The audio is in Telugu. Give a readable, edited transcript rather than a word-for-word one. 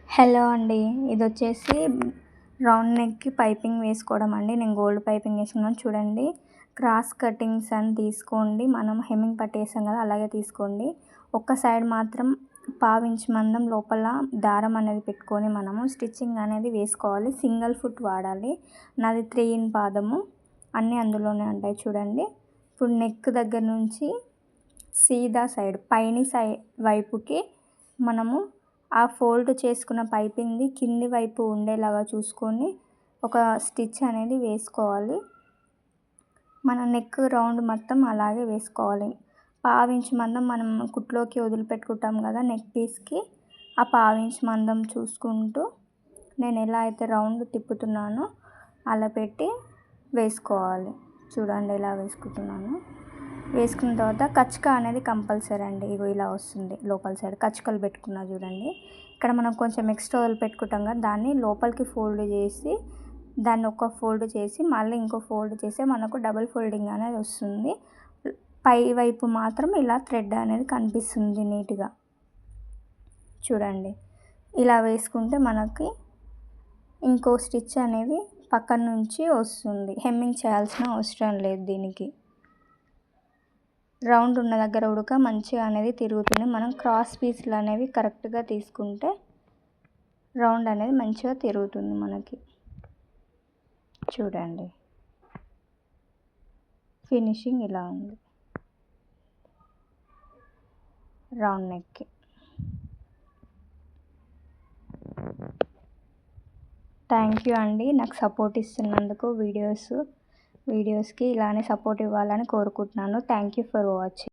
హలో అండి. ఇదొచ్చేసి రౌండ్ నెక్‌కి పైపింగ్ వేసుకోవడం అండి. నేను గోల్డ్ పైపింగ్ వేసుకున్నాను చూడండి. క్రాస్ కటింగ్స్ అని తీసుకోండి. మనం హెమ్మింగ్ పట్టేసాం కదా, అలాగే తీసుకోండి. ఒక్క సైడ్ మాత్రం పావించి మందం లోపల దారం అనేది పెట్టుకొని మనము స్టిచ్చింగ్ అనేది వేసుకోవాలి. సింగిల్ ఫుట్ వాడాలి. నాది 3 పాదము, అన్నీ అందులోనే ఉంటాయి చూడండి. ఇప్పుడు నెక్ దగ్గర నుంచి సీదా సైడ్ పైని వైపుకి మనము ఆ ఫోల్డ్ చేసుకున్న పైపింగ్‌ది కింది వైపు ఉండేలాగా చూసుకొని ఒక స్టిచ్ అనేది వేసుకోవాలి. మన నెక్ రౌండ్ మొత్తం అలాగే వేసుకోవాలి. పావించి మందం మనం కుట్లోకి వదిలిపెట్టుకుంటాం కదా నెక్ పీస్‌కి, ఆ పావించి మందం చూసుకుంటూ నేను ఎలా అయితే రౌండ్ తిప్పుతున్నానో అలా పెట్టి వేసుకోవాలి. చూడండి ఎలా వేసుకుంటున్నానో. వేసుకున్న తర్వాత కచ్క అనేది కంపల్సరీ అండి. ఇగో ఇలా వస్తుంది లోపల సైడ్ కచ్కలు పెట్టుకున్నా చూడండి. ఇక్కడ మనం కొంచెం ఎక్స్ట్రా వదిలిపెట్టుకుంటాం కదా, దాన్ని లోపలికి ఫోల్డ్ చేసి దాన్ని ఒక ఫోల్డ్ చేసి మళ్ళీ ఇంకో ఫోల్డ్ చేస్తే మనకు డబుల్ ఫోల్డింగ్ అనేది వస్తుంది. పై వైపు మాత్రం ఇలా థ్రెడ్ అనేది కనిపిస్తుంది నీట్‌గా. చూడండి ఇలా వేసుకుంటే మనకి ఇంకో స్టిచ్ అనేది పక్కన నుంచి వస్తుంది. హెమ్మింగ్ చేయాల్సిన అవసరం లేదు దీనికి. రౌండ్ ఉన్న దగ్గర ఉడక మంచిగా అనేది తిరుగుతుంది. మనం క్రాస్ పీస్లు అనేవి కరెక్ట్గా తీసుకుంటే రౌండ్ అనేది మంచిగా తిరుగుతుంది మనకి. చూడండి ఫినిషింగ్ ఇలా ఉంది రౌండ్ నెక్కి. థ్యాంక్ యూ అండి నాకు సపోర్ట్ ఇస్తున్నందుకు. వీడియోస్కి ఇలానే సపోర్ట్ ఇవ్వాలని కోరుకుంటున్నాను. Thank you for watching.